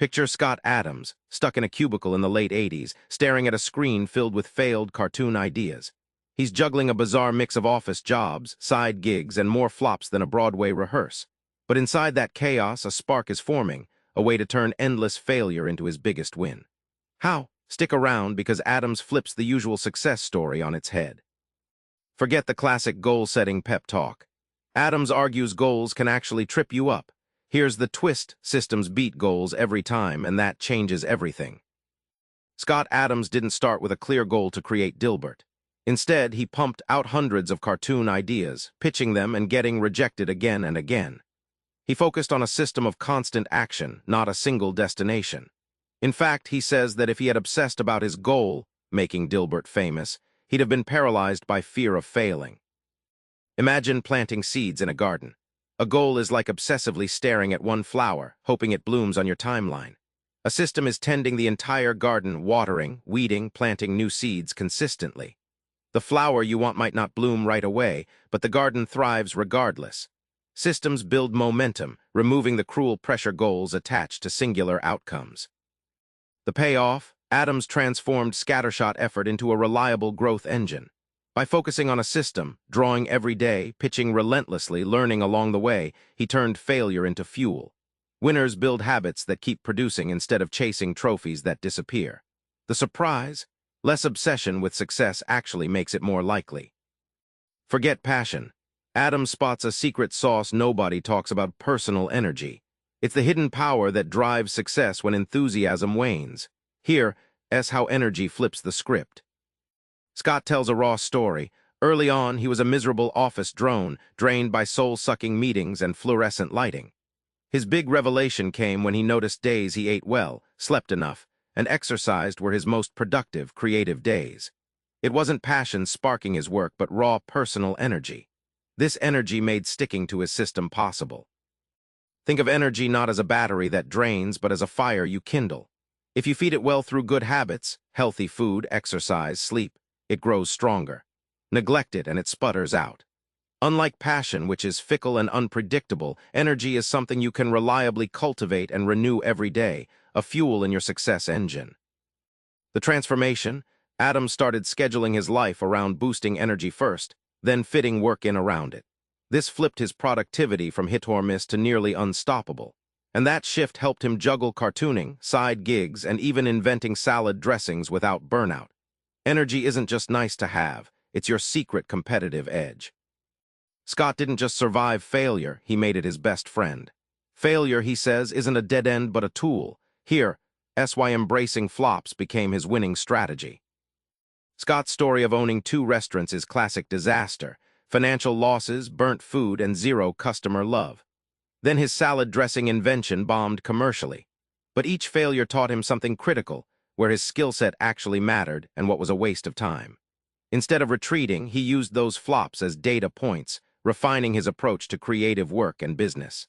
Picture Scott Adams, stuck in a cubicle in the late 80s, staring at a screen filled with failed cartoon ideas. He's juggling a bizarre mix of office jobs, side gigs, and more flops than a Broadway rehearse. But inside that chaos, a spark is forming, a way to turn endless failure into his biggest win. How? Stick around because Adams flips the usual success story on its head. Forget the classic goal-setting pep talk. Adams argues goals can actually trip you up. Here's the twist: systems beat goals every time, and that changes everything. Scott Adams didn't start with a clear goal to create Dilbert. Instead, he pumped out hundreds of cartoon ideas, pitching them and getting rejected again and again. He focused on a system of constant action, not a single destination. In fact, he says that if he had obsessed about his goal, making Dilbert famous, he'd have been paralyzed by fear of failing. Imagine planting seeds in a garden. A goal is like obsessively staring at one flower, hoping it blooms on your timeline. A system is tending the entire garden, watering, weeding, planting new seeds consistently. The flower you want might not bloom right away, but the garden thrives regardless. Systems build momentum, removing the cruel pressure goals attached to singular outcomes. The payoff? Adams transformed scattershot effort into a reliable growth engine. By focusing on a system, drawing every day, pitching relentlessly, learning along the way, he turned failure into fuel. Winners build habits that keep producing instead of chasing trophies that disappear. The surprise? Less obsession with success actually makes it more likely. Forget passion. Adams spots a secret sauce nobody talks about: personal energy. It's the hidden power that drives success when enthusiasm wanes. Here's how energy flips the script. Scott tells a raw story. Early on, he was a miserable office drone, drained by soul-sucking meetings and fluorescent lighting. His big revelation came when he noticed days he ate well, slept enough, and exercised were his most productive, creative days. It wasn't passion sparking his work, but raw personal energy. This energy made sticking to his system possible. Think of energy not as a battery that drains, but as a fire you kindle. If you feed it well through good habits, healthy food, exercise, sleep, it grows stronger. Neglect it and it sputters out. Unlike passion, which is fickle and unpredictable, energy is something you can reliably cultivate and renew every day, a fuel in your success engine. The transformation? Adams started scheduling his life around boosting energy first, then fitting work in around it. This flipped his productivity from hit or miss to nearly unstoppable. And that shift helped him juggle cartooning, side gigs, and even inventing salad dressings without burnout. Energy isn't just nice to have, it's your secret competitive edge. Scott didn't just survive failure, he made it his best friend. Failure, he says, isn't a dead end but a tool. Here's why embracing flops became his winning strategy. Scott's story of owning 2 restaurants is classic disaster: financial losses, burnt food, and zero customer love. Then his salad dressing invention bombed commercially. But each failure taught him something critical: where his skill set actually mattered and what was a waste of time. Instead of retreating, he used those flops as data points, refining his approach to creative work and business.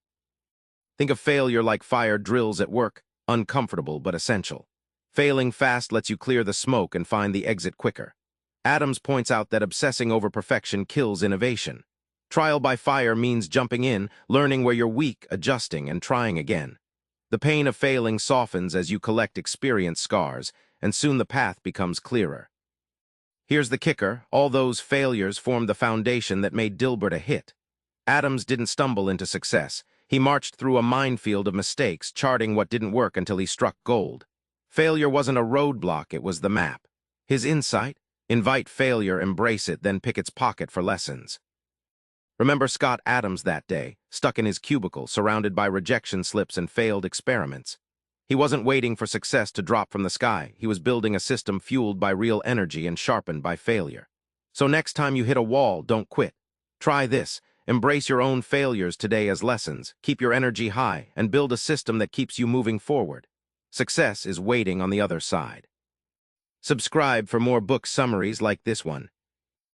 Think of failure like fire drills at work, uncomfortable but essential. Failing fast lets you clear the smoke and find the exit quicker. Adams points out that obsessing over perfection kills innovation. Trial by fire means jumping in, learning where you're weak, adjusting, and trying again. The pain of failing softens as you collect experience scars, and soon the path becomes clearer. Here's the kicker: all those failures formed the foundation that made Dilbert a hit. Adams didn't stumble into success. He marched through a minefield of mistakes, charting what didn't work until he struck gold. Failure wasn't a roadblock, it was the map. His insight? Invite failure, embrace it, then pick its pocket for lessons. Remember Scott Adams that day, stuck in his cubicle, surrounded by rejection slips and failed experiments. He wasn't waiting for success to drop from the sky. He was building a system fueled by real energy and sharpened by failure. So next time you hit a wall, don't quit. Try this. Embrace your own failures today as lessons. Keep your energy high and build a system that keeps you moving forward. Success is waiting on the other side. Subscribe for more book summaries like this one.